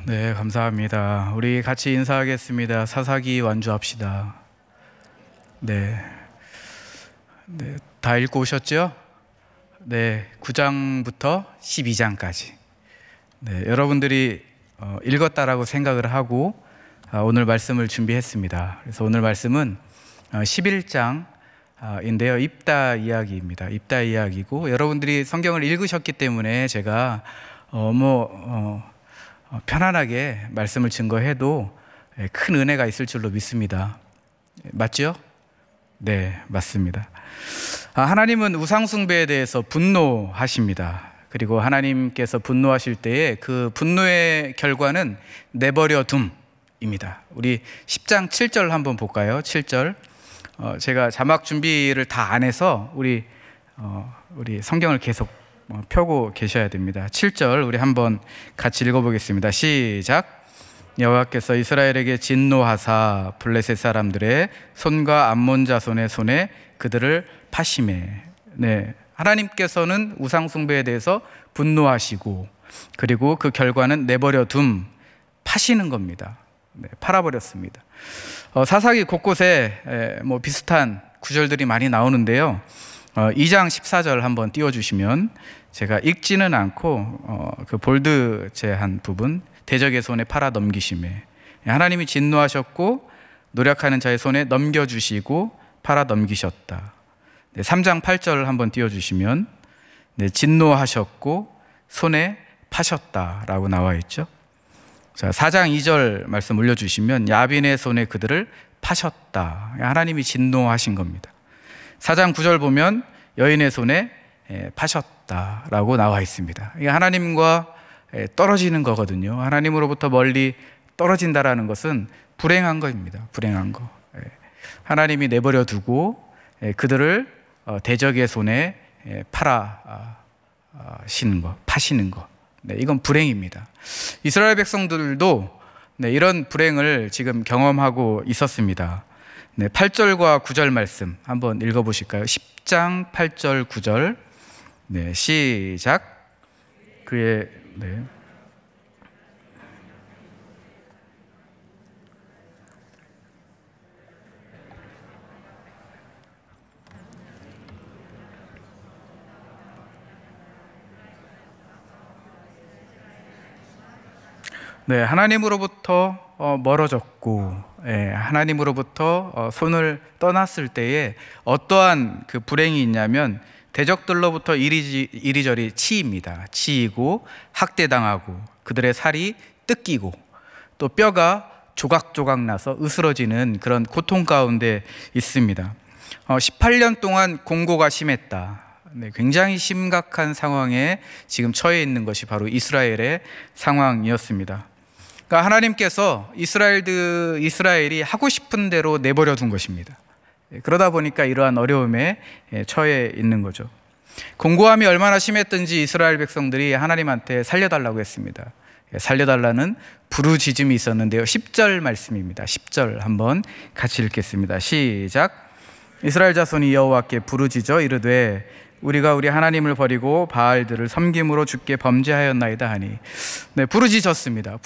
네, 감사합니다. 우리 같이 인사하겠습니다. 사사기 완주합시다. 네, 다 읽고 오셨죠? 네, 9장부터 12장까지. 네, 여러분들이 읽었다라고 생각을 하고 오늘 말씀을 준비했습니다. 그래서 오늘 말씀은 11장인데요. 입다 이야기입니다. 입다 이야기고, 여러분들이 성경을 읽으셨기 때문에 제가 편안하게 말씀을 증거해도 큰 은혜가 있을 줄로 믿습니다. 맞죠? 네, 맞습니다. 하나님은 우상숭배에 대해서 분노하십니다. 그리고 하나님께서 분노하실 때에 그 분노의 결과는 내버려 둠입니다. 우리 10장 7절 한번 볼까요? 7절. 제가 자막 준비를 다 안 해서 우리 성경을 계속 펴고 계셔야 됩니다. 7절 우리 한번 같이 읽어보겠습니다. 시작. 여호와께서 이스라엘에게 진노하사 블레셋 사람들의 손과 암몬 자손의 손에 그들을 파시매. 네, 하나님께서는 우상 숭배에 대해서 분노하시고, 그리고 그 결과는 내버려 둠, 파시는 겁니다. 네, 팔아버렸습니다. 사사기 곳곳에 비슷한 구절들이 많이 나오는데요. 2장 14절 한번 띄워주시면, 제가 읽지는 않고 그 볼드 제한 부분, 대적의 손에 팔아 넘기심에, 하나님이 진노하셨고 노력하는 자의 손에 넘겨주시고 팔아 넘기셨다. 3장 8절 한번 띄워주시면, 진노하셨고 손에 파셨다라고 나와 있죠. 자, 4장 2절 말씀 올려주시면, 야빈의 손에 그들을 파셨다. 하나님이 진노하신 겁니다. 4장 9절 보면 여인의 손에 파셨다라고 나와 있습니다. 이게 하나님과 떨어지는 거거든요. 하나님으로부터 멀리 떨어진다라는 것은 불행한 것입니다. 불행한 거. 하나님이 내버려 두고 그들을 대적의 손에 팔아시는 것, 파시는 것. 이건 불행입니다. 이스라엘 백성들도 이런 불행을 지금 경험하고 있었습니다. 8절과 9절 말씀 한번 읽어보실까요? 10장 8절 9절. 시작. 하나님으로부터 멀어졌고, 하나님으로부터 손을 떠났을 때에 어떠한 그 불행이 있냐면, 대적들로부터 이리저리 치입니다. 치이고 학대당하고 그들의 살이 뜯기고 또 뼈가 조각조각 나서 으스러지는 그런 고통 가운데 있습니다. 18년 동안 공고가 심했다. 굉장히 심각한 상황에 지금 처해 있는 것이 바로 이스라엘의 상황이었습니다. 그러니까 하나님께서 이스라엘이 하고 싶은 대로 내버려 둔 것입니다. 그러다 보니까 이러한 어려움에 처해 있는 거죠. 공고함이 얼마나 심했든지 이스라엘 백성들이 하나님한테 살려달라고 했습니다. 살려달라는 부르짖음이 있었는데요. 10절 말씀입니다. 10절 한번 같이 읽겠습니다. 시작. 이스라엘 자손이 여호와께 부르짖어 이르되 우리가 우리 하나님을 버리고 바알들을 섬김으로 주께 범죄하였나이다 하니. 부르짖었습니다.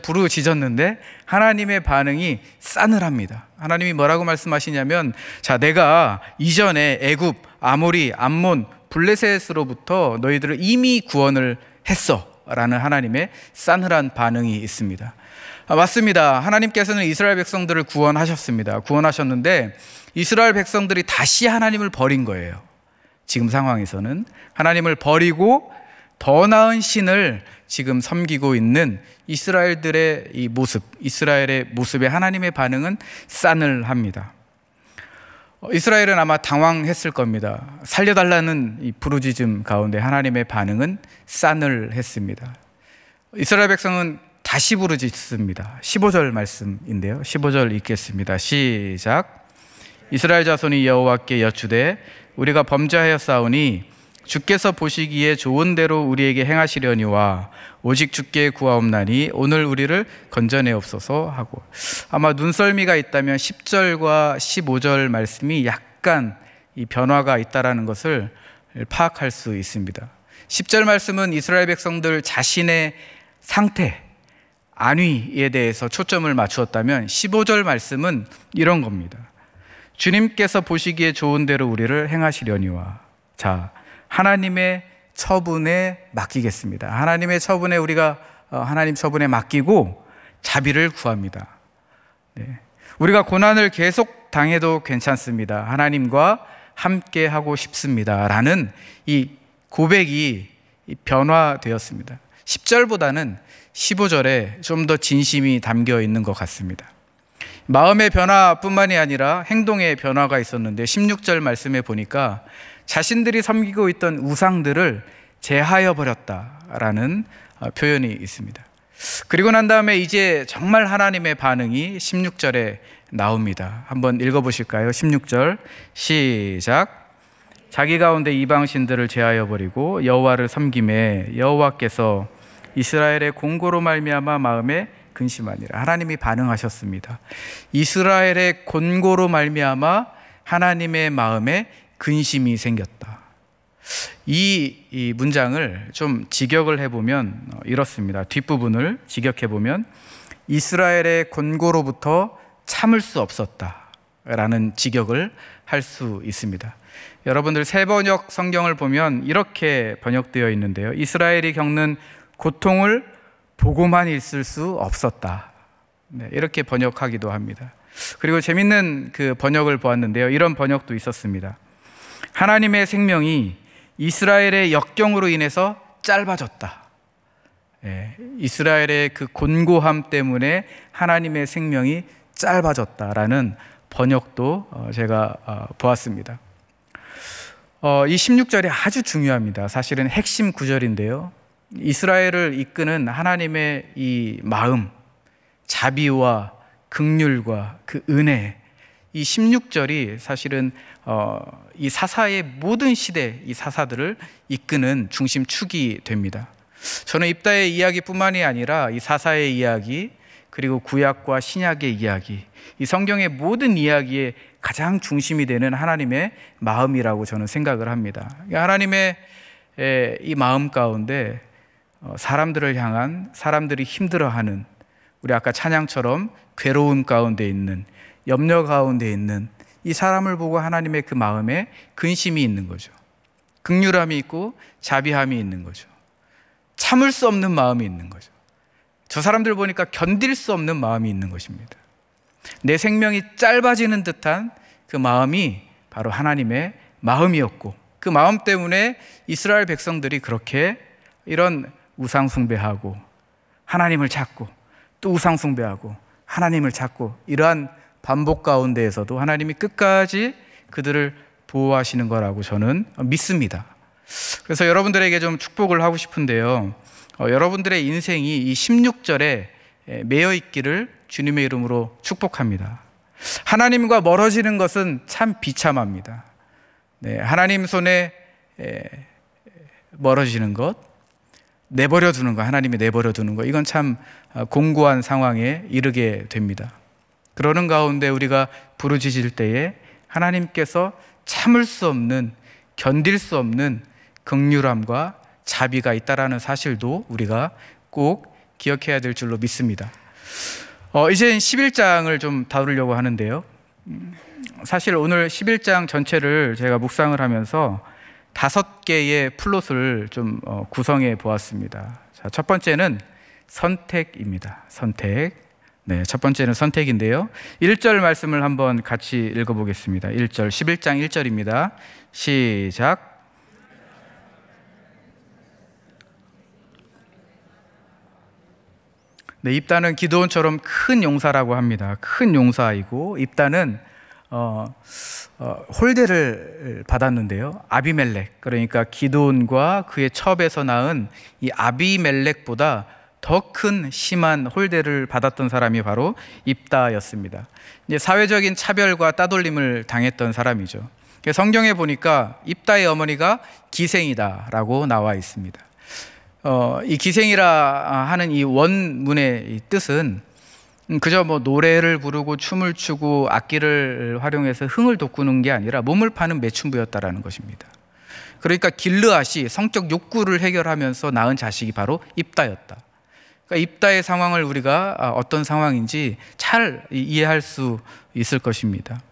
부르짖었는데 하나님의 반응이 싸늘합니다. 하나님이 뭐라고 말씀하시냐면, 자, 내가 이전에 애굽, 아모리, 암몬, 블레셋으로부터 너희들을 이미 구원을 했어 라는 하나님의 싸늘한 반응이 있습니다. 맞습니다. 하나님께서는 이스라엘 백성들을 구원하셨습니다. 구원하셨는데 이스라엘 백성들이 다시 하나님을 버린 거예요. 지금 상황에서는 하나님을 버리고 더 나은 신을 지금 섬기고 있는 이스라엘들의 이 모습, 이스라엘의 모습에 하나님의 반응은 싸늘합니다. 이스라엘은 아마 당황했을 겁니다. 살려달라는 이 부르짖음 가운데 하나님의 반응은 싸늘했습니다. 이스라엘 백성은 다시 부르짖습니다. 15절 말씀인데요. 15절 읽겠습니다. 시작. 이스라엘 자손이 여호와께 여쭈되 우리가 범죄하였사오니 주께서 보시기에 좋은 대로 우리에게 행하시려니와 오직 주께 구하옵나니 오늘 우리를 건져내옵소서 하고, 아마 눈썰미가 있다면 10절과 15절 말씀이 약간 이 변화가 있다라는 것을 파악할 수 있습니다. 10절 말씀은 이스라엘 백성들 자신의 상태, 안위에 대해서 초점을 맞추었다면 15절 말씀은 이런 겁니다. 주님께서 보시기에 좋은 대로 우리를 행하시려니와. 자, 하나님의 처분에 맡기겠습니다. 하나님의 처분에 우리가 하나님 처분에 맡기고 자비를 구합니다. 네. 우리가 고난을 계속 당해도 괜찮습니다. 하나님과 함께 하고 싶습니다. 라는 이 고백이 변화되었습니다. 10절보다는 15절에 좀 더 진심이 담겨 있는 것 같습니다. 마음의 변화뿐만이 아니라 행동의 변화가 있었는데 16절 말씀에 보니까 자신들이 섬기고 있던 우상들을 제하여 버렸다라는 표현이 있습니다. 그리고 난 다음에 이제 정말 하나님의 반응이 16절에 나옵니다. 한번 읽어보실까요? 16절 시작. 자기 가운데 이방신들을 제하여 버리고 여호와를 섬김에 여호와께서 이스라엘의 공고로 말미암아 마음에 근심하니라. 하나님이 반응하셨습니다. 이스라엘의 곤고로 말미암아 하나님의 마음에 근심이 생겼다. 이 문장을 좀 직역을 해보면 이렇습니다. 뒷부분을 직역해보면 이스라엘의 곤고로부터 참을 수 없었다라는 직역을 할 수 있습니다. 여러분들 새번역 성경을 보면 이렇게 번역되어 있는데요. 이스라엘이 겪는 고통을 보고만 있을 수 없었다. 네, 이렇게 번역하기도 합니다. 그리고 재밌는 그 번역을 보았는데요. 이런 번역도 있었습니다. 하나님의 생명이 이스라엘의 역경으로 인해서 짧아졌다. 예, 이스라엘의 그 곤고함 때문에 하나님의 생명이 짧아졌다라는 번역도 제가 보았습니다. 이 16절이 아주 중요합니다. 사실은 핵심 구절인데요. 이스라엘을 이끄는 하나님의 이 마음, 자비와 긍휼과 그 은혜, 이 16절이 사실은 이 사사의 모든 시대 이 사사들을 이끄는 중심축이 됩니다. 저는 입다의 이야기뿐만이 아니라 이 사사의 이야기, 그리고 구약과 신약의 이야기, 이 성경의 모든 이야기의 가장 중심이 되는 하나님의 마음이라고 저는 생각을 합니다. 하나님의 이 마음 가운데 사람들을 향한, 사람들이 힘들어하는, 우리 아까 찬양처럼 괴로움 가운데 있는, 염려 가운데 있는 이 사람을 보고 하나님의 그 마음에 근심이 있는 거죠. 긍휼함이 있고 자비함이 있는 거죠. 참을 수 없는 마음이 있는 거죠. 저 사람들 보니까 견딜 수 없는 마음이 있는 것입니다. 내 생명이 짧아지는 듯한 그 마음이 바로 하나님의 마음이었고, 그 마음 때문에 이스라엘 백성들이 그렇게 이런 우상 숭배하고 하나님을 찾고 또 우상 숭배하고 하나님을 찾고, 이러한 반복 가운데에서도 하나님이 끝까지 그들을 보호하시는 거라고 저는 믿습니다. 그래서 여러분들에게 좀 축복을 하고 싶은데요, 여러분들의 인생이 이 16절에 매여 있기를 주님의 이름으로 축복합니다. 하나님과 멀어지는 것은 참 비참합니다. 네, 하나님 손에 멀어지는 것, 내버려 두는 것, 하나님이 내버려 두는 것, 이건 참 공고한 상황에 이르게 됩니다. 그러는 가운데 우리가 부르짖을 때에 하나님께서 참을 수 없는, 견딜 수 없는 긍휼함과 자비가 있다라는 사실도 우리가 꼭 기억해야 될 줄로 믿습니다. 이제 11장을 좀 다루려고 하는데요, 사실 오늘 11장 전체를 제가 묵상을 하면서 5개의 플롯을 좀 구성해 보았습니다. 자, 첫 번째는 선택입니다. 선택. 네, 첫 번째는 선택인데요, 1절 말씀을 한번 같이 읽어보겠습니다. 1절, 11장 1절입니다. 시작. 네, 입다는 기드온처럼 큰 용사라고 합니다. 큰 용사이고, 입다는 홀대를 받았는데요, 아비멜렉, 그러니까 기드온과 그의 첩에서 낳은 이 아비멜렉보다 더 큰 심한 홀대를 받았던 사람이 바로 입다였습니다. 이제 사회적인 차별과 따돌림을 당했던 사람이죠. 성경에 보니까 입다의 어머니가 기생이다라고 나와 있습니다. 이 기생이라 하는 이 원문의 이 뜻은 그저 뭐 노래를 부르고 춤을 추고 악기를 활용해서 흥을 돋구는 게 아니라 몸을 파는 매춘부였다라는 것입니다. 그러니까 길르앗이 성적 욕구를 해결하면서 낳은 자식이 바로 입다였다. 그러니까 입다의 상황을 우리가 어떤 상황인지 잘 이해할 수 있을 것입니다.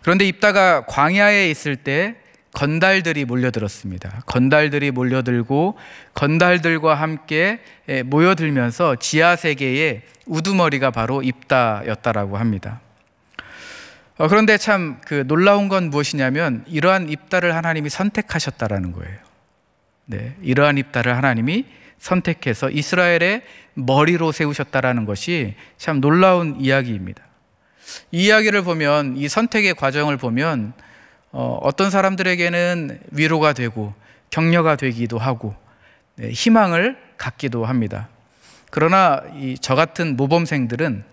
그런데 입다가 광야에 있을 때 건달들이 몰려들었습니다. 건달들이 몰려들고 건달들과 함께 모여들면서 지하 세계의 우두머리가 바로 입다였다라고 합니다. 그런데 참 놀라운 건 무엇이냐면 이러한 입다를 하나님이 선택하셨다라는 거예요. 네, 이러한 입다를 하나님이 선택해서 이스라엘의 머리로 세우셨다라는 것이 참 놀라운 이야기입니다. 이 이야기를 보면, 이 선택의 과정을 보면 어떤 사람들에게는 위로가 되고 격려가 되기도 하고 희망을 갖기도 합니다. 그러나 저 같은 모범생들은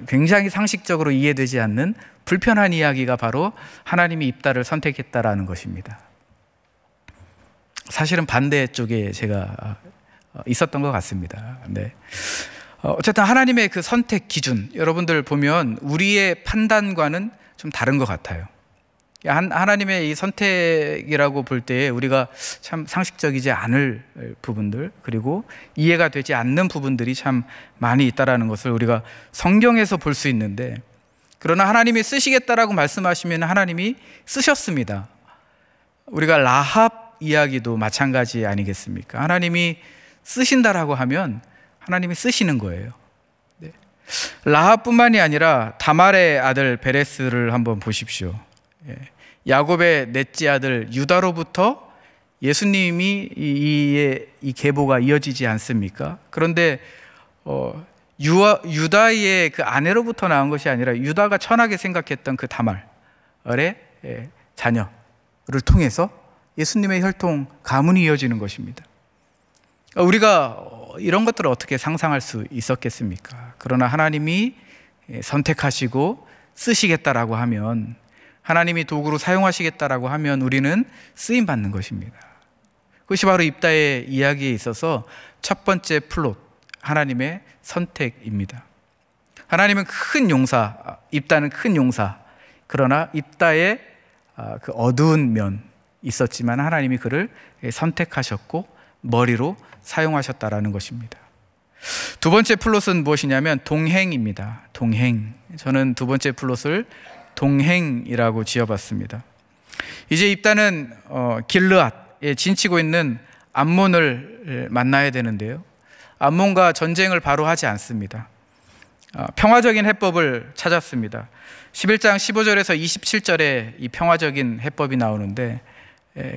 굉장히 상식적으로 이해되지 않는 불편한 이야기가 바로 하나님이 입다를 선택했다라는 것입니다. 사실은 반대쪽에 제가 있었던 것 같습니다. 네. 어쨌든 하나님의 그 선택 기준, 여러분들 보면 우리의 판단과는 좀 다른 것 같아요. 하나님의 이 선택이라고 볼 때 우리가 참 상식적이지 않을 부분들, 그리고 이해가 되지 않는 부분들이 참 많이 있다라는 것을 우리가 성경에서 볼 수 있는데, 그러나 하나님이 쓰시겠다라고 말씀하시면 하나님이 쓰셨습니다. 우리가 라합 이야기도 마찬가지 아니겠습니까? 하나님이 쓰신다라고 하면 하나님이 쓰시는 거예요. 네. 라합뿐만이 아니라 다말의 아들 베레스를 한번 보십시오. 야곱의 넷째 아들 유다로부터 예수님이 이 계보가 이어지지 않습니까? 그런데 유다의 그 아내로부터 나온 것이 아니라 유다가 천하게 생각했던 그 다말의 자녀를 통해서 예수님의 혈통 가문이 이어지는 것입니다. 우리가 이런 것들을 어떻게 상상할 수 있었겠습니까? 그러나 하나님이 선택하시고 쓰시겠다라고 하면, 하나님이 도구로 사용하시겠다라고 하면 우리는 쓰임받는 것입니다. 그것이 바로 입다의 이야기에 있어서 첫 번째 플롯, 하나님의 선택입니다. 하나님은 큰 용사, 입다는 큰 용사, 그러나 입다의 그 어두운 면 있었지만 하나님이 그를 선택하셨고 머리로 사용하셨다라는 것입니다. 두 번째 플롯은 무엇이냐면 동행입니다. 동행. 저는 두 번째 플롯을 동행이라고 지어봤습니다. 이제 입다는 길르앗에 진치고 있는 암몬을 만나야 되는데요, 암몬과 전쟁을 바로 하지 않습니다. 평화적인 해법을 찾았습니다. 11장 15절에서 27절에 이 평화적인 해법이 나오는데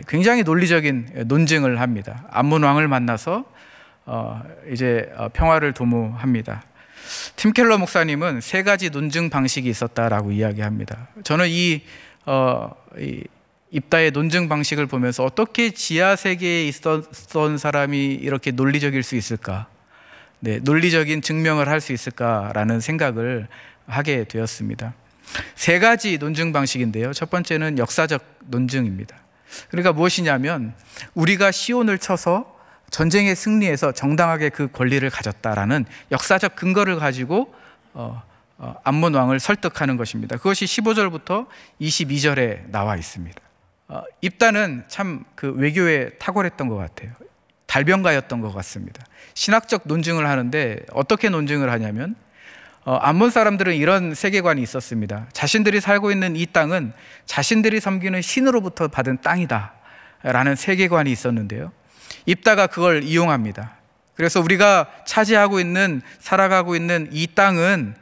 굉장히 논리적인 논증을 합니다. 암몬 왕을 만나서 이제 평화를 도모합니다. 팀 켈러 목사님은 세 가지 논증 방식이 있었다라고 이야기합니다. 저는 이 입다의 논증 방식을 보면서 어떻게 지하 세계에 있었던 사람이 이렇게 논리적일 수 있을까? 네, 논리적인 증명을 할 수 있을까라는 생각을 하게 되었습니다. 세 가지 논증 방식인데요, 첫 번째는 역사적 논증입니다. 그러니까 무엇이냐면 우리가 시온을 쳐서 전쟁에 승리해서 정당하게 그 권리를 가졌다라는 역사적 근거를 가지고 암몬 왕을 설득하는 것입니다. 그것이 15절부터 22절에 나와 있습니다. 입다는 참 그 외교에 탁월했던 것 같아요. 달변가였던 것 같습니다. 신학적 논증을 하는데 어떻게 논증을 하냐면 암몬 사람들은 이런 세계관이 있었습니다. 자신들이 살고 있는 이 땅은 자신들이 섬기는 신으로부터 받은 땅이다 라는 세계관이 있었는데요, 입다가 그걸 이용합니다. 그래서 우리가 차지하고 있는, 살아가고 있는 이 땅은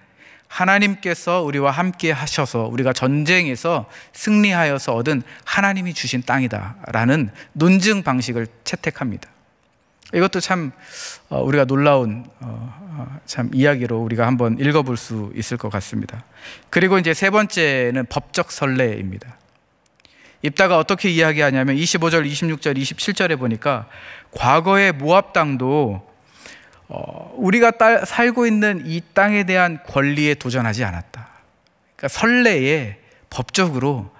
하나님께서 우리와 함께 하셔서 우리가 전쟁에서 승리하여서 얻은 하나님이 주신 땅이다 라는 논증 방식을 채택합니다. 이것도 참 우리가 놀라운 참 이야기로 우리가 한번 읽어볼 수 있을 것 같습니다. 그리고 이제 세 번째는 법적 선례입니다. 입다가 어떻게 이야기하냐면 25절, 26절, 27절에 보니까 과거의 모압 땅도 우리가 살고 있는 이 땅에 대한 권리에 도전하지 않았다. 그러니까 선례에 법적으로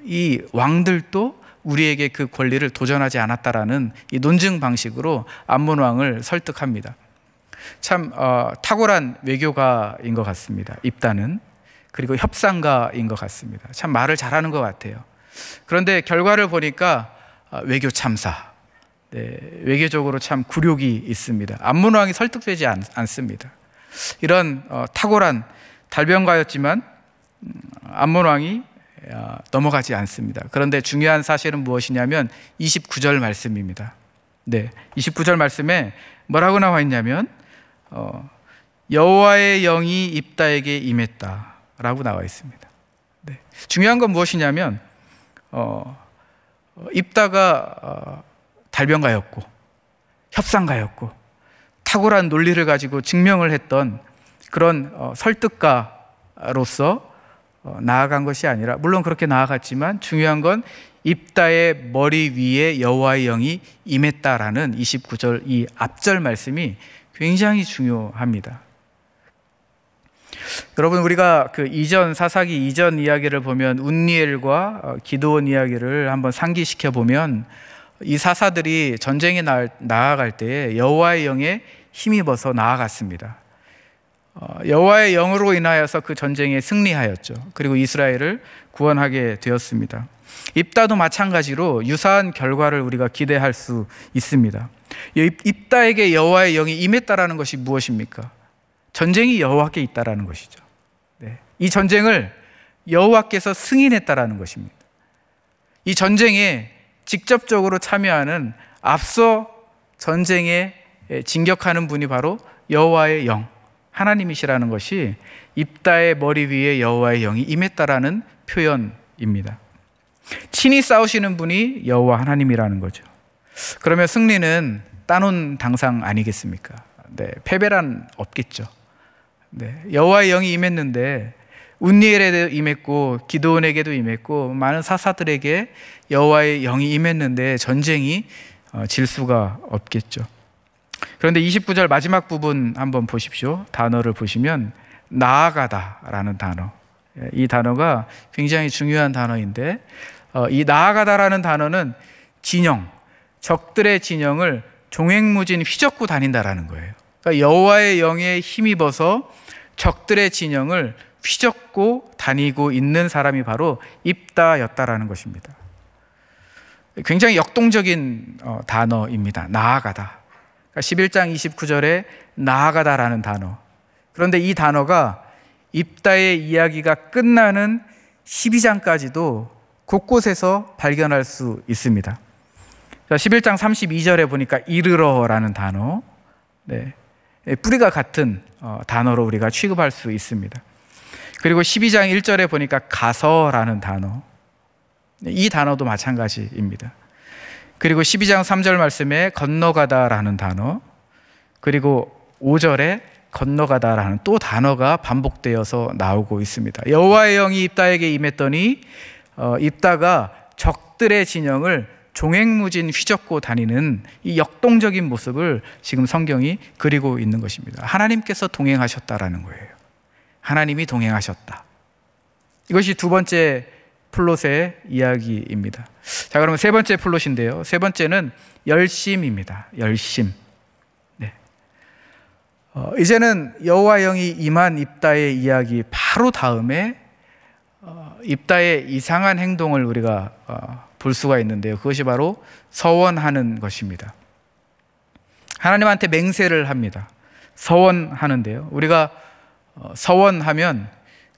이 왕들도 우리에게 그 권리를 도전하지 않았다라는 이 논증 방식으로 암몬 왕을 설득합니다. 참 탁월한 외교가인 것 같습니다, 입다는. 그리고 협상가인 것 같습니다. 참 말을 잘하는 것 같아요. 그런데 결과를 보니까 외교 참사, 네, 외교적으로 참 굴욕이 있습니다. 암몬 왕이 설득되지 않습니다. 이런 탁월한 달변가였지만 암몬 왕이 넘어가지 않습니다. 그런데 중요한 사실은 무엇이냐면 29절 말씀입니다. 네, 29절 말씀에 뭐라고 나와 있냐면 여호와의 영이 입다에게 임했다라고 나와 있습니다. 네, 중요한 건 무엇이냐면 입다가 달변가였고 협상가였고 탁월한 논리를 가지고 증명을 했던 그런 설득가로서 나아간 것이 아니라, 물론 그렇게 나아갔지만 중요한 건 입다의 머리 위에 여호와의 영이 임했다라는 29절 이 앞절 말씀이 굉장히 중요합니다. 여러분, 우리가 그 이전 사사기 이전 이야기를 보면 운니엘과 기드온 이야기를 한번 상기시켜 보면 이 사사들이 전쟁에 나아갈 때 여호와의 영에 힘입어서 나아갔습니다. 여호와의 영으로 인하여서 그 전쟁에 승리하였죠. 그리고 이스라엘을 구원하게 되었습니다. 입다도 마찬가지로 유사한 결과를 우리가 기대할 수 있습니다. 입다에게 여호와의 영이 임했다라는 것이 무엇입니까? 전쟁이 여호와께 있다라는 것이죠. 네. 이 전쟁을 여호와께서 승인했다라는 것입니다. 이 전쟁에 직접적으로 참여하는, 앞서 전쟁에 진격하는 분이 바로 여호와의 영, 하나님이시라는 것이 입다의 머리 위에 여호와의 영이 임했다라는 표현입니다. 친히 싸우시는 분이 여호와 하나님이라는 거죠. 그러면 승리는 따놓은 당상 아니겠습니까? 네, 패배란 없겠죠. 네, 여호와의 영이 임했는데 운니엘에도 임했고 기드온에게도 임했고 많은 사사들에게 여호와의 영이 임했는데 전쟁이 질 수가 없겠죠. 그런데 29절 마지막 부분 한번 보십시오. 단어를 보시면 나아가다라는 단어, 이 단어가 굉장히 중요한 단어인데 이 나아가다라는 단어는 진영, 적들의 진영을 종횡무진 휘젓고 다닌다라는 거예요. 그러니까 여호와의 영에 힘입어서 적들의 진영을 휘젓고 다니고 있는 사람이 바로 입다였다라는 것입니다. 굉장히 역동적인 단어입니다. 나아가다. 그러니까 11장 29절에 나아가다라는 단어. 그런데 이 단어가 입다의 이야기가 끝나는 12장까지도 곳곳에서 발견할 수 있습니다. 11장 32절에 보니까 이르러라는 단어, 네, 뿌리가 같은 단어로 우리가 취급할 수 있습니다. 그리고 12장 1절에 보니까 가서라는 단어, 이 단어도 마찬가지입니다. 그리고 12장 3절 말씀에 건너가다라는 단어, 그리고 5절에 건너가다라는 또 단어가 반복되어서 나오고 있습니다. 여호와의 영이 입다에게 임했더니 입다가 적들의 진영을 종횡무진 휘젓고 다니는 이 역동적인 모습을 지금 성경이 그리고 있는 것입니다. 하나님께서 동행하셨다라는 거예요. 하나님이 동행하셨다. 이것이 두 번째 플롯의 이야기입니다. 자, 그러면 세 번째 플롯인데요. 세 번째는 열심입니다. 열심. 네. 이제는 여호와 영이 임한 입다의 이야기 바로 다음에 입다의 이상한 행동을 우리가 볼 수가 있는데요. 그것이 바로 서원하는 것입니다. 하나님한테 맹세를 합니다. 서원하는데요. 우리가 서원하면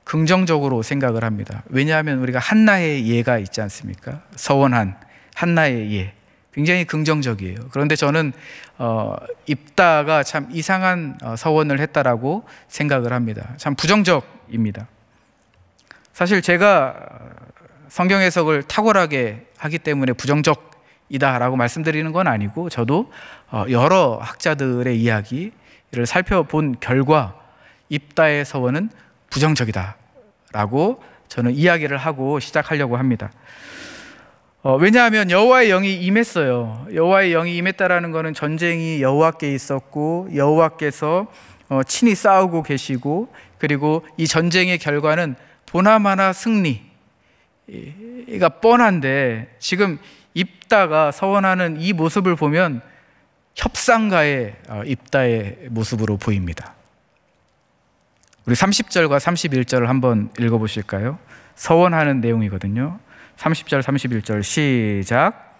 긍정적으로 생각을 합니다. 왜냐하면 우리가 한나의 예가 있지 않습니까? 서원한 한나의 예, 굉장히 긍정적이에요. 그런데 저는 입다가 참 이상한 서원을 했다라고 생각을 합니다. 참 부정적입니다. 사실 제가 성경 해석을 탁월하게 하기 때문에 부정적이다라고 말씀드리는 건 아니고, 저도 여러 학자들의 이야기를 살펴본 결과 입다의 서원은 부정적이다라고 저는 이야기를 하고 시작하려고 합니다. 왜냐하면 여호와의 영이 임했어요. 여호와의 영이 임했다라는 것은 전쟁이 여호와께 있었고 여호와께서 친히 싸우고 계시고, 그리고 이 전쟁의 결과는 보나마나 승리가 뻔한데, 지금 입다가 서원하는 이 모습을 보면 협상가의 입다의 모습으로 보입니다. 우리 30절과 31절을 한번 읽어보실까요? 서원하는 내용이거든요. 30절 31절 시작.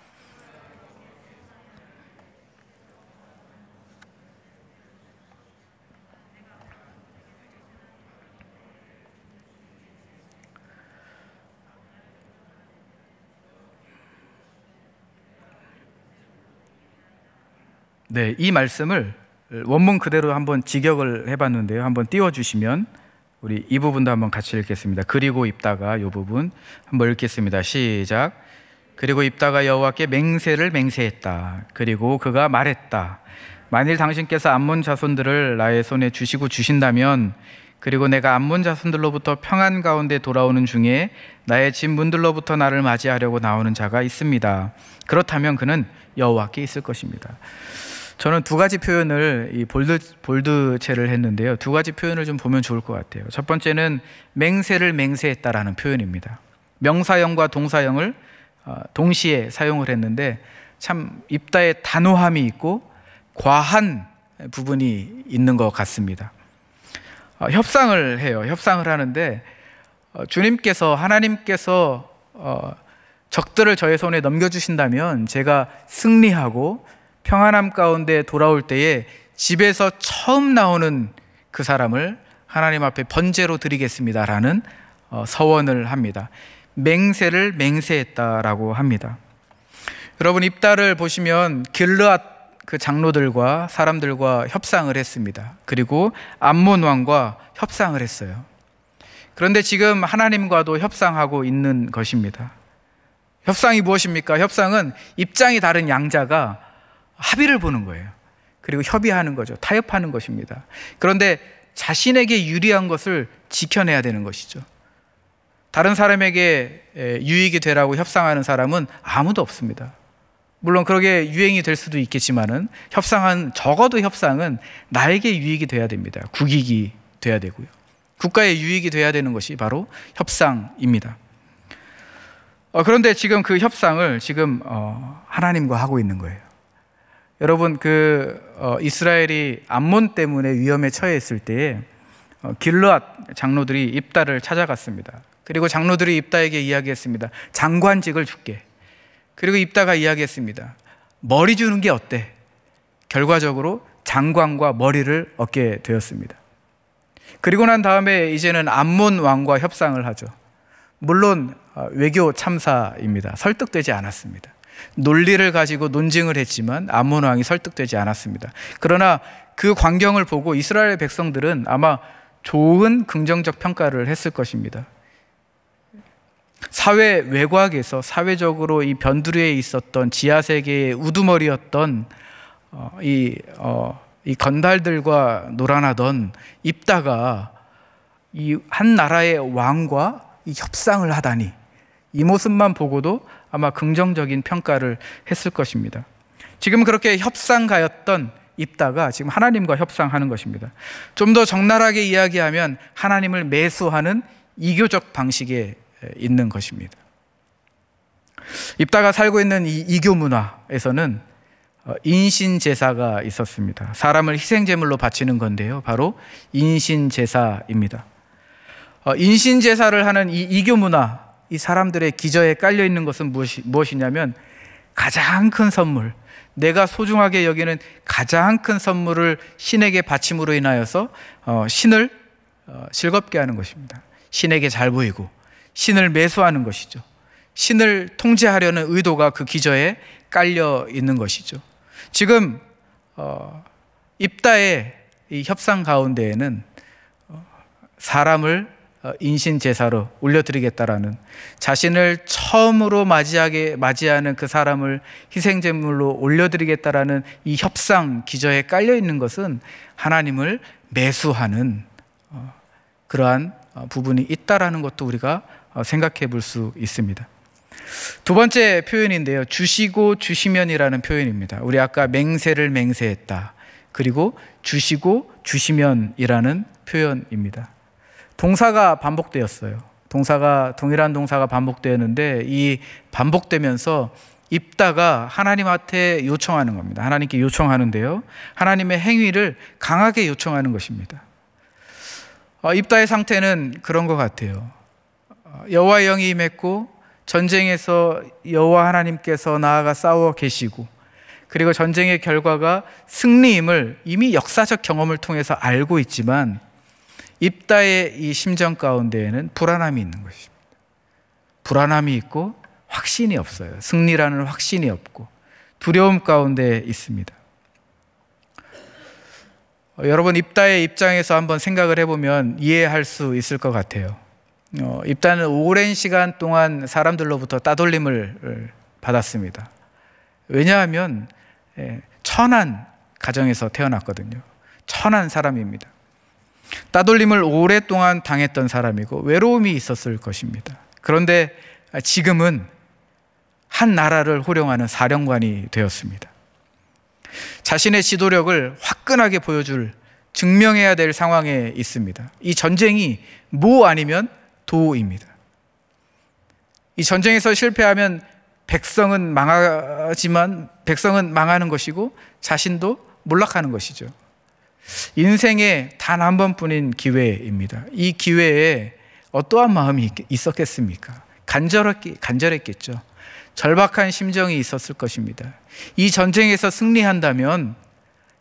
네, 이 말씀을 원문 그대로 한번 직역을 해봤는데요. 한번 띄워주시면 우리 이 부분도 한번 같이 읽겠습니다. 그리고 입다가 이 부분 한번 읽겠습니다. 시작. 그리고 입다가 여호와께 맹세를 맹세했다. 그리고 그가 말했다. 만일 당신께서 암몬 자손들을 나의 손에 주시고 주신다면, 그리고 내가 암몬 자손들로부터 평안 가운데 돌아오는 중에 나의 집 문들로부터 나를 맞이하려고 나오는 자가 있습니다. 그렇다면 그는 여호와께 있을 것입니다. 저는 두 가지 표현을 이 볼드체를 했는데요. 두 가지 표현을 좀 보면 좋을 것 같아요. 첫 번째는 맹세를 맹세했다라는 표현입니다. 명사형과 동사형을 동시에 사용을 했는데 참 입다의 단호함이 있고 과한 부분이 있는 것 같습니다. 협상을 해요. 협상을 하는데 주님께서, 하나님께서 적들을 저의 손에 넘겨주신다면 제가 승리하고 평안함 가운데 돌아올 때에 집에서 처음 나오는 그 사람을 하나님 앞에 번제로 드리겠습니다라는 서원을 합니다. 맹세를 맹세했다라고 합니다. 여러분, 입다를 보시면 길르앗 그 장로들과 사람들과 협상을 했습니다. 그리고 암몬 왕과 협상을 했어요. 그런데 지금 하나님과도 협상하고 있는 것입니다. 협상이 무엇입니까? 협상은 입장이 다른 양자가 합의를 보는 거예요. 그리고 협의하는 거죠. 타협하는 것입니다. 그런데 자신에게 유리한 것을 지켜내야 되는 것이죠. 다른 사람에게 유익이 되라고 협상하는 사람은 아무도 없습니다. 물론 그렇게 유행이 될 수도 있겠지만은 적어도 협상은 나에게 유익이 돼야 됩니다. 국익이 돼야 되고요. 국가의 유익이 돼야 되는 것이 바로 협상입니다. 그런데 지금 그 협상을 지금 하나님과 하고 있는 거예요. 여러분, 이스라엘이 암몬 때문에 위험에 처해 있을 때에 길르앗 장로들이 입다를 찾아갔습니다. 그리고 장로들이 입다에게 이야기했습니다. 장관직을 줄게. 그리고 입다가 이야기했습니다. 머리 주는 게 어때? 결과적으로 장관과 머리를 얻게 되었습니다. 그리고 난 다음에 이제는 암몬 왕과 협상을 하죠. 물론 외교 참사입니다. 설득되지 않았습니다. 논리를 가지고 논증을 했지만 암몬 왕이 설득되지 않았습니다. 그러나 그 광경을 보고 이스라엘 백성들은 아마 좋은 긍정적 평가를 했을 것입니다. 사회 외곽에서 사회적으로 이 변두리에 있었던 지하세계의 우두머리였던 이 건달들과 놀아나던 입다가 이 한 나라의 왕과 이 협상을 하다니, 이 모습만 보고도 아마 긍정적인 평가를 했을 것입니다. 지금 그렇게 협상가였던 입다가 지금 하나님과 협상하는 것입니다. 좀 더 적나라하게 이야기하면 하나님을 매수하는 이교적 방식에 있는 것입니다. 입다가 살고 있는 이 이교 문화에서는 인신제사가 있었습니다. 사람을 희생제물로 바치는 건데요, 바로 인신제사입니다. 인신제사를 하는 이 이교 문화, 이 사람들의 기저에 깔려 있는 것은 무엇이냐면 가장 큰 선물, 내가 소중하게 여기는 가장 큰 선물을 신에게 바침으로 인하여서 신을 즐겁게 하는 것입니다. 신에게 잘 보이고 신을 매수하는 것이죠. 신을 통제하려는 의도가 그 기저에 깔려 있는 것이죠. 지금 입다의 이 협상 가운데에는 사람을 인신제사로 올려드리겠다라는, 자신을 처음으로 맞이하는 그 사람을 희생제물로 올려드리겠다라는 이 협상 기저에 깔려 있는 것은 하나님을 매수하는 그러한 부분이 있다라는 것도 우리가 생각해 볼 수 있습니다. 두 번째 표현인데요, 주시고 주시면이라는 표현입니다. 우리 아까 맹세를 맹세했다, 그리고 주시고 주시면이라는 표현입니다. 동사가 반복되었어요. 동일한 동사가 반복되었는데 이 반복되면서 입다가 하나님한테 요청하는 겁니다. 하나님께 요청하는데요, 하나님의 행위를 강하게 요청하는 것입니다. 입다의 상태는 그런 것 같아요. 여호와의 영이 임했고 전쟁에서 여호와 하나님께서 나아가 싸워 계시고, 그리고 전쟁의 결과가 승리임을 이미 역사적 경험을 통해서 알고 있지만 입다의 이 심정 가운데에는 불안함이 있는 것입니다. 불안함이 있고 확신이 없어요. 승리라는 확신이 없고 두려움 가운데 있습니다. 여러분 입다의 입장에서 한번 생각을 해보면 이해할 수 있을 것 같아요. 입다는 오랜 시간 동안 사람들로부터 따돌림을 받았습니다. 왜냐하면 천한 가정에서 태어났거든요. 천한 사람입니다. 따돌림을 오랫동안 당했던 사람이고 외로움이 있었을 것입니다. 그런데 지금은 한 나라를 호령하는 사령관이 되었습니다. 자신의 지도력을 화끈하게 보여줄, 증명해야 될 상황에 있습니다. 이 전쟁이 모 아니면 도입니다. 이 전쟁에서 실패하면 백성은 망하는 것이고 자신도 몰락하는 것이죠. 인생에 단 한 번뿐인 기회입니다. 이 기회에 어떠한 마음이 있었겠습니까? 간절했겠죠. 절박한 심정이 있었을 것입니다. 이 전쟁에서 승리한다면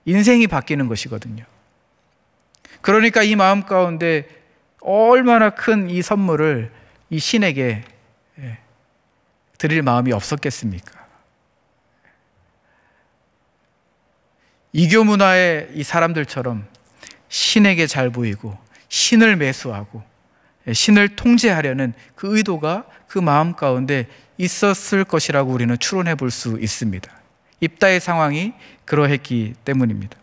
인생이 바뀌는 것이거든요. 그러니까 이 마음 가운데 얼마나 큰 이 선물을 이 신에게 드릴 마음이 없었겠습니까? 이교 문화의 이 사람들처럼 신에게 잘 보이고 신을 매수하고 신을 통제하려는 그 의도가 그 마음 가운데 있었을 것이라고 우리는 추론해 볼 수 있습니다. 입다의 상황이 그러했기 때문입니다.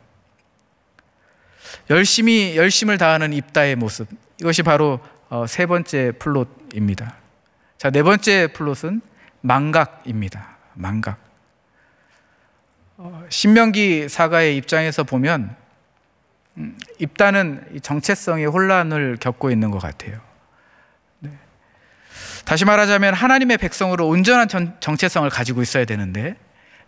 열심을 다하는 입다의 모습, 이것이 바로 세 번째 플롯입니다. 자, 네 번째 플롯은 망각입니다. 망각. 신명기 사가의 입장에서 보면 입다는 정체성의 혼란을 겪고 있는 것 같아요. 다시 말하자면 하나님의 백성으로 온전한 정체성을 가지고 있어야 되는데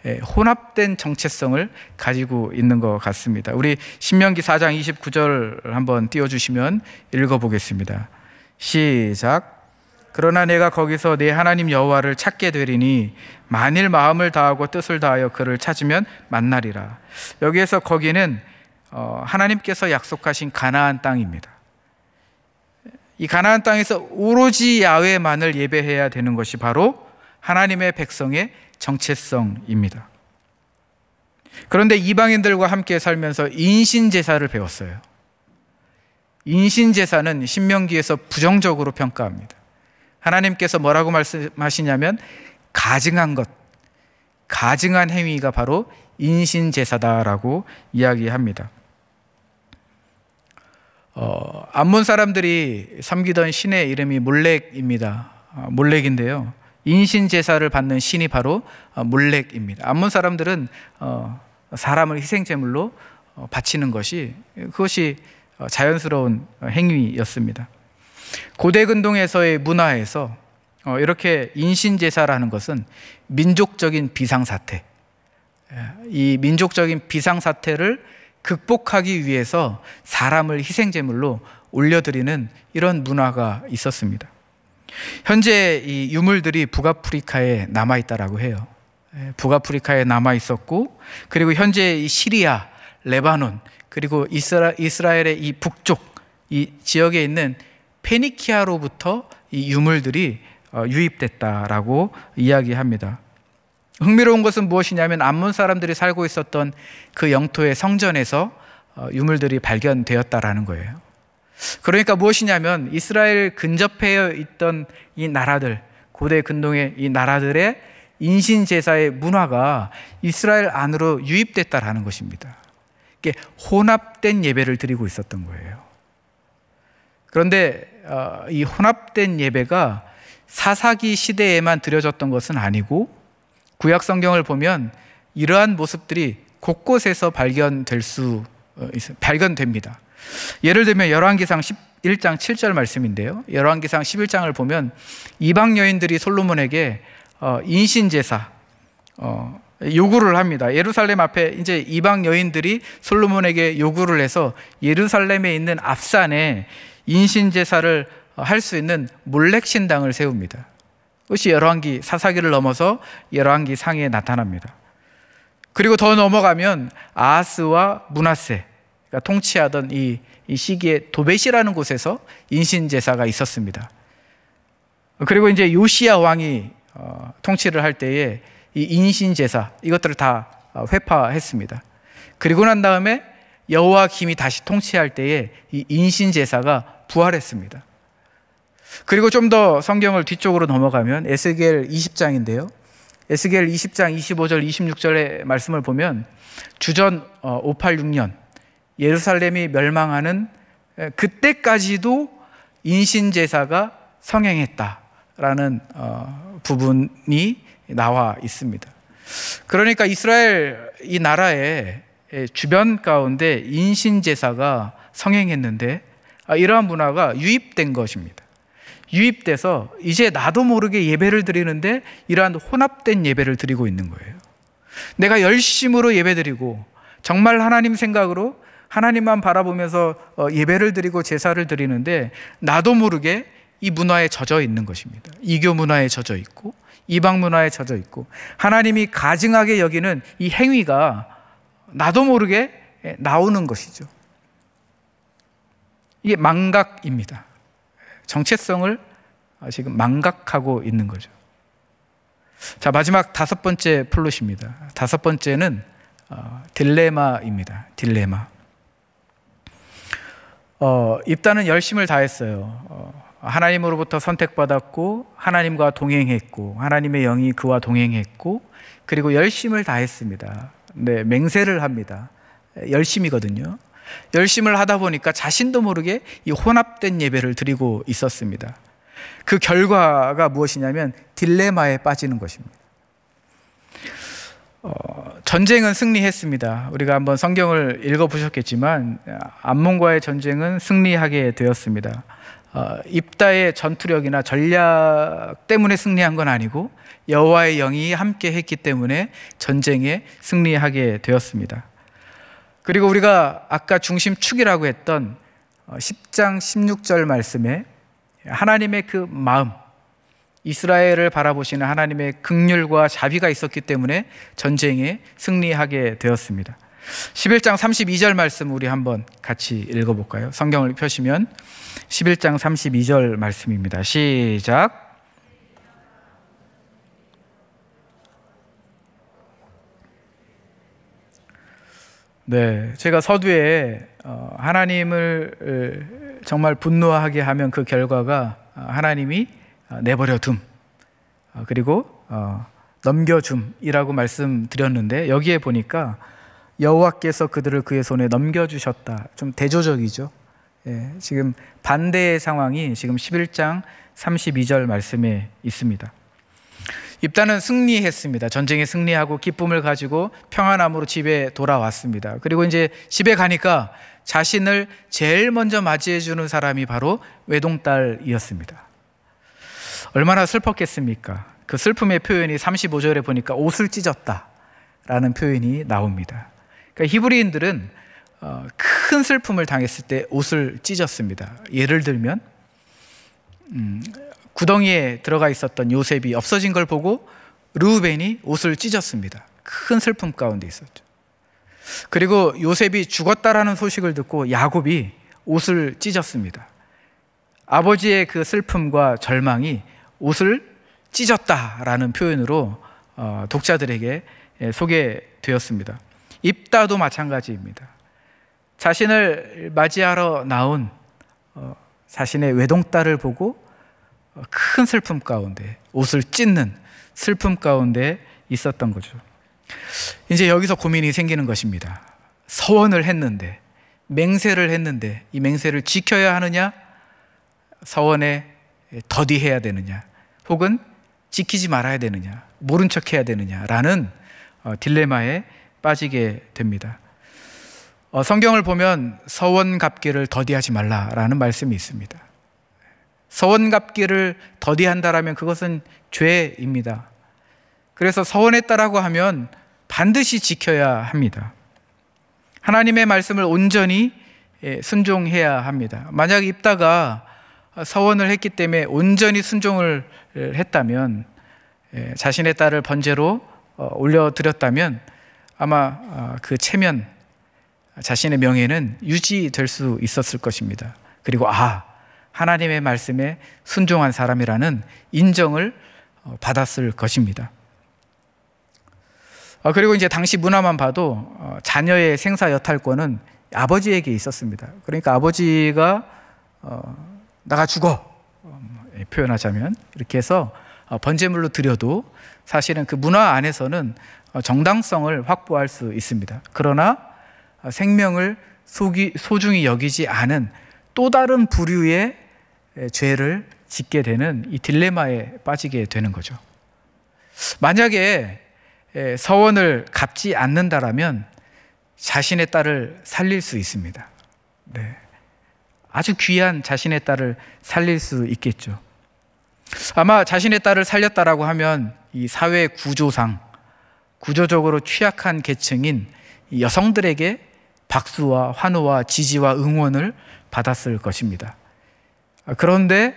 혼합된 정체성을 가지고 있는 것 같습니다. 우리 신명기 4장 29절 한번 띄워주시면 읽어보겠습니다. 시작. 그러나 내가 거기서 내 하나님 여호와를 찾게 되리니 만일 마음을 다하고 뜻을 다하여 그를 찾으면 만나리라. 여기에서 거기는 하나님께서 약속하신 가나안 땅입니다. 이 가나안 땅에서 오로지 야훼만을 예배해야 되는 것이 바로 하나님의 백성의 정체성입니다. 그런데 이방인들과 함께 살면서 인신제사를 배웠어요. 인신제사는 신명기에서 부정적으로 평가합니다. 하나님께서 뭐라고 말씀하시냐면 가증한 것, 가증한 행위가 바로 인신제사다라고 이야기합니다. 암몬 사람들이 섬기던 신의 이름이 몰렉입니다. 몰렉인데요, 인신제사를 받는 신이 바로 몰렉입니다. 암몬 사람들은 사람을 희생제물로 바치는 그것이 자연스러운 행위였습니다. 고대 근동에서의 문화에서 이렇게 인신제사라는 것은 민족적인 비상사태, 이 민족적인 비상사태를 극복하기 위해서 사람을 희생제물로 올려드리는 이런 문화가 있었습니다. 현재 이 유물들이 북아프리카에 남아있다라고 해요. 북아프리카에 남아있었고, 그리고 현재 이 시리아, 레바논, 그리고 이스라엘의 이 북쪽 이 지역에 있는 페니키아로부터 이 유물들이 유입됐다라고 이야기합니다. 흥미로운 것은 무엇이냐면 암몬 사람들이 살고 있었던 그 영토의 성전에서 유물들이 발견되었다라는 거예요. 그러니까 무엇이냐면 이스라엘 근접해 있던 이 나라들, 고대 근동의 이 나라들의 인신제사의 문화가 이스라엘 안으로 유입됐다라는 것입니다. 이게 혼합된 예배를 드리고 있었던 거예요. 그런데 이 혼합된 예배가 사사기 시대에만 드려졌던 것은 아니고 구약 성경을 보면 이러한 모습들이 곳곳에서 발견됩니다. 예를 들면 열왕기상 11장 7절 말씀인데요, 열왕기상 11장을 보면 이방 여인들이 솔로몬에게 인신제사 요구를 합니다. 예루살렘 앞에 이제 이방 여인들이 솔로몬에게 요구를 해서 예루살렘에 있는 앞산에 인신제사를 할 수 있는 몰렉 신당을 세웁니다. 그것이 열왕기 사사기를 넘어서 열왕기 상에 나타납니다. 그리고 더 넘어가면 아하스와 므낫세가 통치하던 이 시기에 도벳이라는 곳에서 인신제사가 있었습니다. 그리고 이제 요시야 왕이 통치를 할 때에 이 인신제사 이것들을 다 회파했습니다. 그리고 난 다음에 여호와 힘이 다시 통치할 때에 이 인신제사가 부활했습니다. 그리고 좀 더 성경을 뒤쪽으로 넘어가면 에스겔 20장인데요. 에스겔 20장 25절 26절의 말씀을 보면 주전 586년 예루살렘이 멸망하는 그때까지도 인신제사가 성행했다라는 부분이 나와 있습니다. 그러니까 이스라엘 이 나라의 주변 가운데 인신제사가 성행했는데 이러한 문화가 유입된 것입니다. 유입돼서 이제 나도 모르게 예배를 드리는데 이러한 혼합된 예배를 드리고 있는 거예요. 내가 열심으로 예배드리고 정말 하나님 생각으로 하나님만 바라보면서 예배를 드리고 제사를 드리는데 나도 모르게 이 문화에 젖어 있는 것입니다. 이교 문화에 젖어 있고 이방 문화에 젖어 있고 하나님이 가증하게 여기는 이 행위가 나도 모르게 나오는 것이죠. 이게 망각입니다. 정체성을 지금 망각하고 있는 거죠. 자, 마지막 5번째 플롯입니다. 5번째는 딜레마입니다. 딜레마. 입다는 열심을 다했어요. 하나님으로부터 선택받았고 하나님과 동행했고 하나님의 영이 그와 동행했고 그리고 열심을 다했습니다. 네, 맹세를 합니다. 열심이거든요. 열심을 하다 보니까 자신도 모르게 이 혼합된 예배를 드리고 있었습니다. 그 결과가 무엇이냐면 딜레마에 빠지는 것입니다. 전쟁은 승리했습니다. 우리가 한번 성경을 읽어보셨겠지만 암몬과의 전쟁은 승리하게 되었습니다. 입다의 전투력이나 전략 때문에 승리한 건 아니고 여호와의 영이 함께 했기 때문에 전쟁에 승리하게 되었습니다. 그리고 우리가 아까 중심축이라고 했던 10장 16절 말씀에 하나님의 그 마음, 이스라엘을 바라보시는 하나님의 긍휼과 자비가 있었기 때문에 전쟁에 승리하게 되었습니다. 11장 32절 말씀 우리 한번 같이 읽어볼까요? 성경을 펴시면 11장 32절 말씀입니다. 시작. 네, 제가 서두에 하나님을 정말 분노하게 하면 그 결과가 하나님이 내버려 둠 그리고 넘겨줌이라고 말씀드렸는데 여기에 보니까 여호와께서 그들을 그의 손에 넘겨주셨다. 좀 대조적이죠. 예, 지금 반대의 상황이 지금 11장 32절 말씀에 있습니다. 입다는 승리했습니다. 전쟁에 승리하고 기쁨을 가지고 평안함으로 집에 돌아왔습니다. 그리고 이제 집에 가니까 자신을 제일 먼저 맞이해 주는 사람이 바로 외동딸이었습니다. 얼마나 슬펐겠습니까? 그 슬픔의 표현이 35절에 보니까 옷을 찢었다라는 표현이 나옵니다. 그러니까 히브리인들은 큰 슬픔을 당했을 때 옷을 찢었습니다. 예를 들면 구덩이에 들어가 있었던 요셉이 없어진 걸 보고 르우벤이 옷을 찢었습니다. 큰 슬픔 가운데 있었죠. 그리고 요셉이 죽었다라는 소식을 듣고 야곱이 옷을 찢었습니다. 아버지의 그 슬픔과 절망이 옷을 찢었다라는 표현으로 독자들에게 소개되었습니다. 입다도 마찬가지입니다. 자신을 맞이하러 나온 자신의 외동딸을 보고 큰 슬픔 가운데 옷을 찢는 슬픔 가운데 있었던 거죠. 이제 여기서 고민이 생기는 것입니다. 서원을 했는데 맹세를 했는데 이 맹세를 지켜야 하느냐 서원에 더디해야 되느냐 혹은 지키지 말아야 되느냐 모른 척 해야 되느냐라는 딜레마에 빠지게 됩니다. 성경을 보면 서원 갚기를 더디하지 말라라는 말씀이 있습니다. 서원 갚기를 더디한다라면 그것은 죄입니다. 그래서 서원했다라고 하면 반드시 지켜야 합니다. 하나님의 말씀을 온전히 순종해야 합니다. 만약 입다가 서원을 했기 때문에 온전히 순종을 했다면 자신의 딸을 번제로 올려드렸다면 아마 그 체면 자신의 명예는 유지될 수 있었을 것입니다. 그리고 하나님의 말씀에 순종한 사람이라는 인정을 받았을 것입니다. 그리고 이제 당시 문화만 봐도 자녀의 생사 여탈권은 아버지에게 있었습니다. 그러니까 아버지가 나가 죽어 표현하자면 이렇게 해서 번제물로 드려도 사실은 그 문화 안에서는 정당성을 확보할 수 있습니다. 그러나 생명을 소중히 여기지 않은 또 다른 부류의 죄를 짓게 되는 이 딜레마에 빠지게 되는 거죠. 만약에 서원을 갚지 않는다라면 자신의 딸을 살릴 수 있습니다. 네. 아주 귀한 자신의 딸을 살릴 수 있겠죠. 아마 자신의 딸을 살렸다라고 하면 이 사회 구조상 구조적으로 취약한 계층인 여성들에게 박수와 환호와 지지와 응원을 받았을 것입니다. 그런데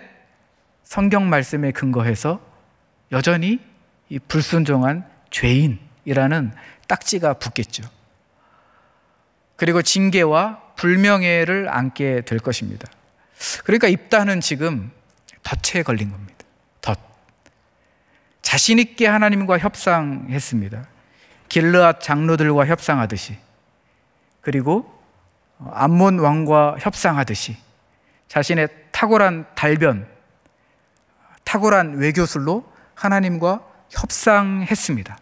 성경 말씀에 근거해서 여전히 이 불순종한 죄인이라는 딱지가 붙겠죠. 그리고 징계와 불명예를 안게 될 것입니다. 그러니까 입다는 지금 덫에 걸린 겁니다. 덫. 자신 있게 하나님과 협상했습니다. 길르앗 장로들과 협상하듯이, 그리고 암몬 왕과 협상하듯이 자신의 탁월한 달변, 탁월한 외교술로 하나님과 협상했습니다.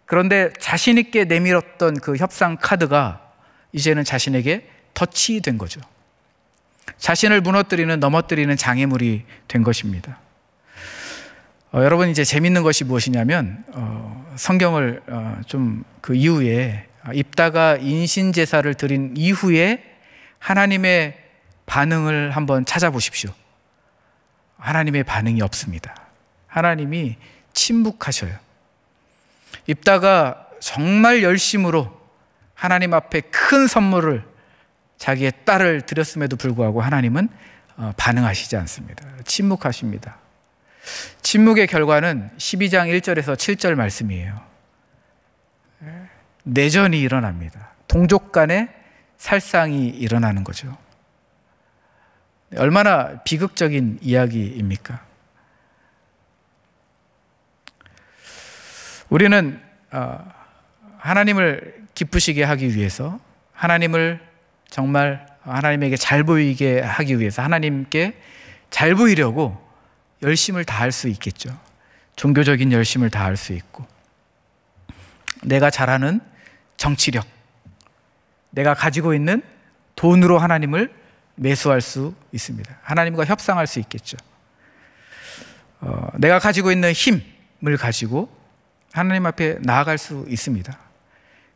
그런데 자신 있게 내밀었던 그 협상 카드가 이제는 자신에게 덫이 된 거죠. 자신을 넘어뜨리는 장애물이 된 것입니다. 여러분, 이제 재밌는 것이 무엇이냐면 성경을 좀 그 이후에 입다가 인신제사를 드린 이후에 하나님의 반응을 한번 찾아보십시오. 하나님의 반응이 없습니다. 하나님이 침묵하셔요. 입다가 정말 열심으로 하나님 앞에 큰 선물을 자기의 딸을 드렸음에도 불구하고 하나님은 반응하시지 않습니다. 침묵하십니다. 침묵의 결과는 12장 1절에서 7절 말씀이에요. 내전이 일어납니다. 동족 간의 살상이 일어나는 거죠. 얼마나 비극적인 이야기입니까? 우리는 하나님을 기쁘시게 하기 위해서, 하나님을 정말 하나님에게 잘 보이게 하기 위해서, 하나님께 잘 보이려고 열심을 다할 수 있겠죠. 종교적인 열심을 다할 수 있고, 내가 잘하는 정치력, 내가 가지고 있는 돈으로 하나님을 매수할 수 있습니다. 하나님과 협상할 수 있겠죠. 내가 가지고 있는 힘을 가지고 하나님 앞에 나아갈 수 있습니다.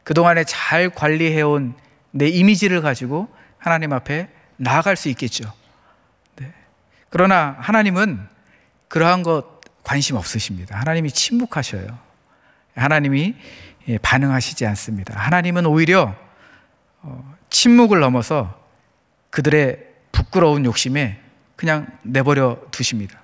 그동안에 잘 관리해온 내 이미지를 가지고 하나님 앞에 나아갈 수 있겠죠. 네. 그러나 하나님은 그러한 것 관심 없으십니다. 하나님이 침묵하셔요. 하나님이 반응하시지 않습니다. 하나님은 오히려 침묵을 넘어서 그들의 부끄러운 욕심에 그냥 내버려 두십니다.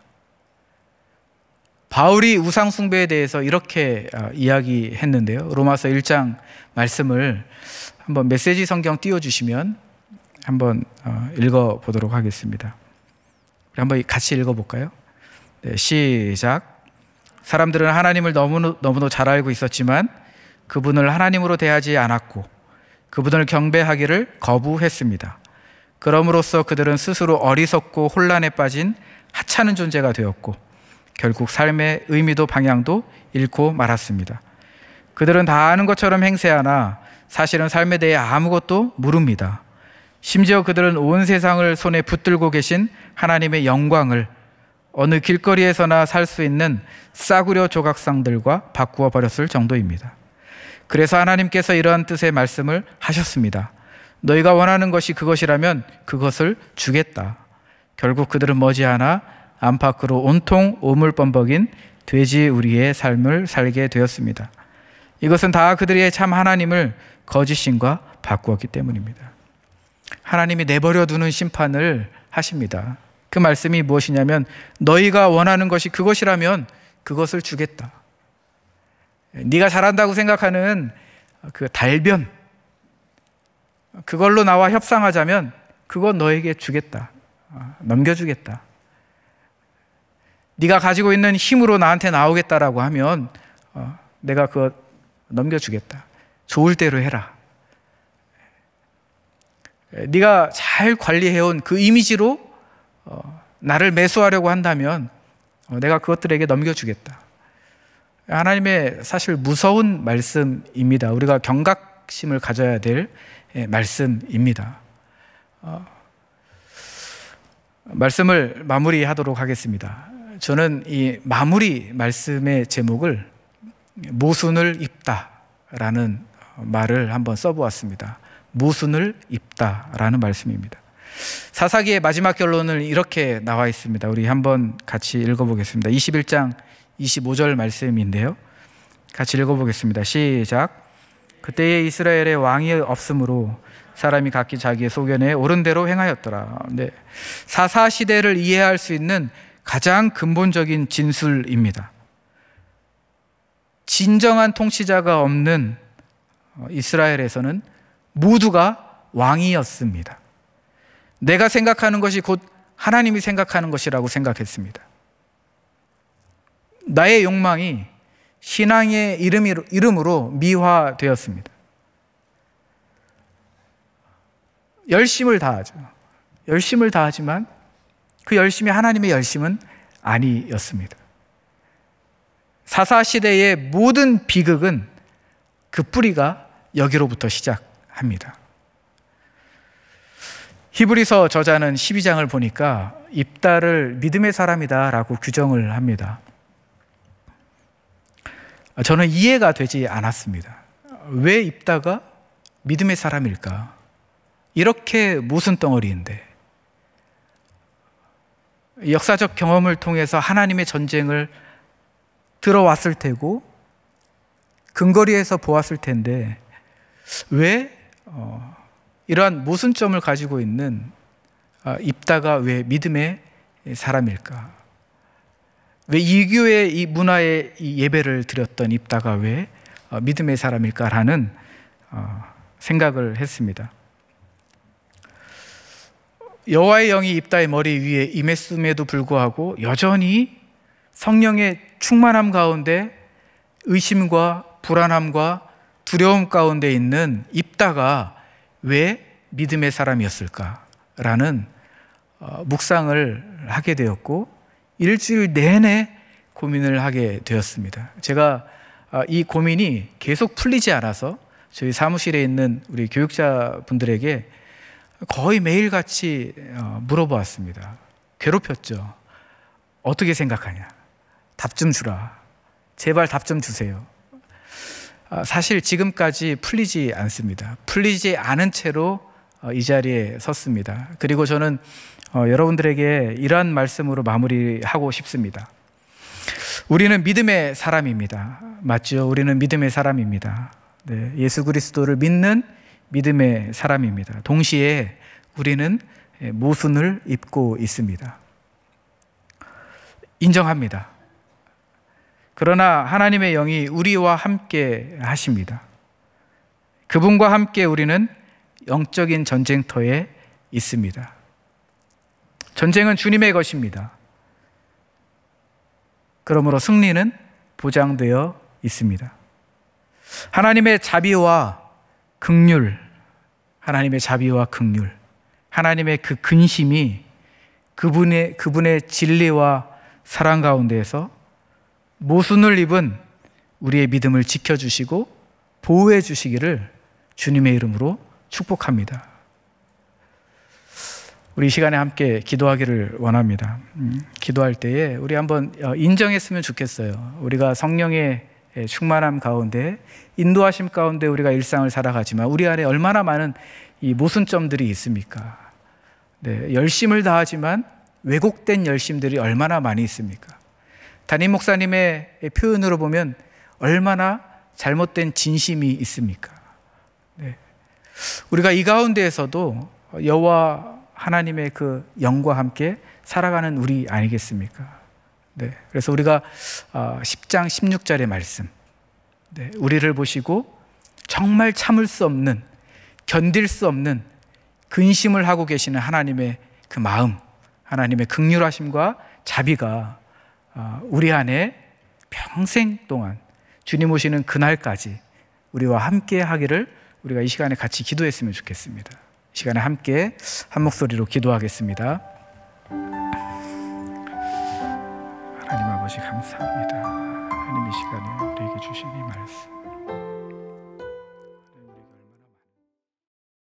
바울이 우상 숭배에 대해서 이렇게 이야기했는데요. 로마서 1장 말씀을 한번 메시지 성경 띄워주시면 한번 읽어보도록 하겠습니다. 우리 한번 같이 읽어볼까요? 네, 시작. 사람들은 하나님을 너무도 잘 알고 있었지만 그분을 하나님으로 대하지 않았고 그분을 경배하기를 거부했습니다. 그럼으로써 그들은 스스로 어리석고 혼란에 빠진 하찮은 존재가 되었고 결국 삶의 의미도 방향도 잃고 말았습니다. 그들은 다 아는 것처럼 행세하나 사실은 삶에 대해 아무것도 모릅니다. 심지어 그들은 온 세상을 손에 붙들고 계신 하나님의 영광을 어느 길거리에서나 살 수 있는 싸구려 조각상들과 바꾸어 버렸을 정도입니다. 그래서 하나님께서 이러한 뜻의 말씀을 하셨습니다. 너희가 원하는 것이 그것이라면 그것을 주겠다. 결국 그들은 머지않아 안팎으로 온통 오물범벅인 돼지 우리의 삶을 살게 되었습니다. 이것은 다 그들이 참 하나님을 거짓신과 바꾸었기 때문입니다. 하나님이 내버려 두는 심판을 하십니다. 그 말씀이 무엇이냐면 너희가 원하는 것이 그것이라면 그것을 주겠다. 네가 잘한다고 생각하는 그 달변, 그걸로 나와 협상하자면 그건 너에게 주겠다. 넘겨주겠다. 네가 가지고 있는 힘으로 나한테 나오겠다라고 하면 내가 그거 넘겨주겠다. 좋을 대로 해라. 네가 잘 관리해온 그 이미지로 나를 매수하려고 한다면 내가 그것들에게 넘겨주겠다. 하나님의 사실 무서운 말씀입니다. 우리가 경각심을 가져야 될 말씀입니다. 말씀을 마무리하도록 하겠습니다. 저는 이 마무리 말씀의 제목을 모순을 입다라는 말을 한번 써보았습니다. 모순을 입다라는 말씀입니다. 사사기의 마지막 결론은 이렇게 나와 있습니다. 우리 한번 같이 읽어보겠습니다. 21장 25절 말씀인데요. 같이 읽어보겠습니다. 시작. 그때에 이스라엘에 왕이 없으므로 사람이 각기 자기의 소견에 옳은 대로 행하였더라. 네. 사사 시대를 이해할 수 있는 가장 근본적인 진술입니다. 진정한 통치자가 없는 이스라엘에서는 모두가 왕이었습니다. 내가 생각하는 것이 곧 하나님이 생각하는 것이라고 생각했습니다. 나의 욕망이 신앙의 이름으로 미화되었습니다. 열심을 다하죠. 열심을 다하지만 그 열심이 하나님의 열심은 아니었습니다. 사사시대의 모든 비극은 그 뿌리가 여기로부터 시작합니다. 히브리서 저자는 12장을 보니까 입다를 믿음의 사람이다 라고 규정을 합니다. 저는 이해가 되지 않았습니다. 왜 입다가 믿음의 사람일까? 이렇게 모순덩어리인데 역사적 경험을 통해서 하나님의 전쟁을 들어왔을 테고 근거리에서 보았을 텐데 왜 이러한 모순점을 가지고 있는 입다가 왜 믿음의 사람일까? 왜 이교의 이 문화의 이 예배를 드렸던 입다가 왜 믿음의 사람일까라는 생각을 했습니다. 여호와의 영이 입다의 머리 위에 임했음에도 불구하고 여전히 성령의 충만함 가운데 의심과 불안함과 두려움 가운데 있는 입다가 왜 믿음의 사람이었을까라는 묵상을 하게 되었고 일주일 내내 고민을 하게 되었습니다. 제가 이 고민이 계속 풀리지 않아서 저희 사무실에 있는 우리 교육자분들에게 거의 매일같이 물어보았습니다. 괴롭혔죠. 어떻게 생각하냐? 답 좀 주라. 제발 답 좀 주세요. 사실 지금까지 풀리지 않습니다. 풀리지 않은 채로 이 자리에 섰습니다. 그리고 저는 여러분들에게 이러한 말씀으로 마무리하고 싶습니다. 우리는 믿음의 사람입니다. 맞죠? 우리는 믿음의 사람입니다. 네, 예수 그리스도를 믿는 믿음의 사람입니다. 동시에 우리는 모순을 입고 있습니다. 인정합니다. 그러나 하나님의 영이 우리와 함께 하십니다. 그분과 함께 우리는 영적인 전쟁터에 있습니다. 전쟁은 주님의 것입니다. 그러므로 승리는 보장되어 있습니다. 하나님의 자비와 긍휼, 하나님의 자비와 긍휼, 하나님의 그 근심이 그분의 진리와 사랑 가운데에서 모순을 입은 우리의 믿음을 지켜주시고 보호해 주시기를 주님의 이름으로 축복합니다. 우리 이 시간에 함께 기도하기를 원합니다. 기도할 때에 우리 한번 인정했으면 좋겠어요. 우리가 성령의 충만함 가운데 인도하심 가운데 우리가 일상을 살아가지만 우리 안에 얼마나 많은 이 모순점들이 있습니까? 네, 열심을 다하지만 왜곡된 열심들이 얼마나 많이 있습니까? 담임 목사님의 표현으로 보면 얼마나 잘못된 진심이 있습니까? 네. 우리가 이 가운데에서도 여호와 하나님의 그 영과 함께 살아가는 우리 아니겠습니까? 네. 그래서 우리가 10장 16절의 말씀, 네. 우리를 보시고 정말 참을 수 없는, 견딜 수 없는 근심을 하고 계시는 하나님의 그 마음, 하나님의 긍휼하심과 자비가 우리 안에 평생 동안 주님 오시는 그날까지 우리와 함께 하기를 우리가 이 시간에 같이 기도했으면 좋겠습니다. 시간에 함께 한 목소리로 기도하겠습니다. 하나님 아버지 감사합니다. 하나님 이 시간에 우리에게 주신 이 말씀